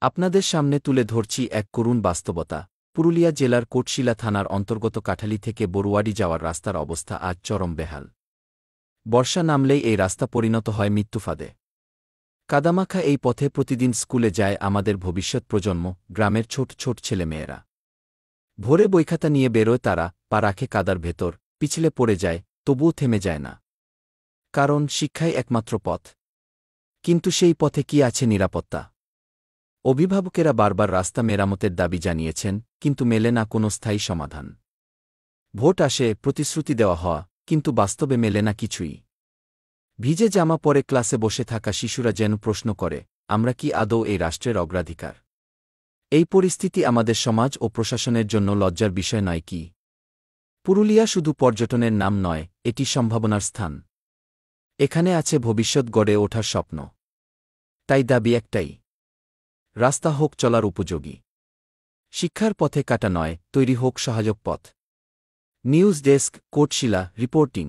আপনাদের সামনে তুলে ধরছি এক করুণ বাস্তবতা। পুরুলিয়া জেলার কোটশিলা থানার অন্তর্গত কাঠালি থেকে বড়ুয়ারি যাওয়ার রাস্তার অবস্থা আজ চরম বেহাল। বর্ষা নামলেই এই রাস্তা পরিণত হয় মৃত্যুফাঁদে। কাদামাখা এই পথে প্রতিদিন স্কুলে যায় আমাদের ভবিষ্যৎ প্রজন্ম, গ্রামের ছোট ছোট ছেলেমেয়েরা। ভোরে বইখাতা নিয়ে বেরোয় তারা, পা রাখে কাদার ভেতর, পিছলে পড়ে যায়, তবুও থেমে যায় না। কারণ শিক্ষাই একমাত্র পথ। কিন্তু সেই পথে কি আছে নিরাপত্তা? অভিভাবকেরা বারবার রাস্তা মেরামতের দাবি জানিয়েছেন, কিন্তু মেলে না কোনো স্থায়ী সমাধান। ভোট আসে, প্রতিশ্রুতি দেওয়া হয়, কিন্তু বাস্তবে মেলে না কিছুই। ভিজে জামা পরে ক্লাসে বসে থাকা শিশুরা যেন প্রশ্ন করে, আমরা কি আদৌ এই রাষ্ট্রের অগ্রাধিকার? এই পরিস্থিতি আমাদের সমাজ ও প্রশাসনের জন্য লজ্জার বিষয় নয় কি? পুরুলিয়া শুধু পর্যটনের নাম নয়, এটি সম্ভাবনার স্থান। এখানে আছে ভবিষ্যৎ গড়ে ওঠার স্বপ্ন। তাই দাবি একটাই, রাস্তা হোক চলার উপযোগী। শিক্ষার পথে কাটা নয়, তৈরি হোক সহায়ক পথ। News desk, Kotshila reporting.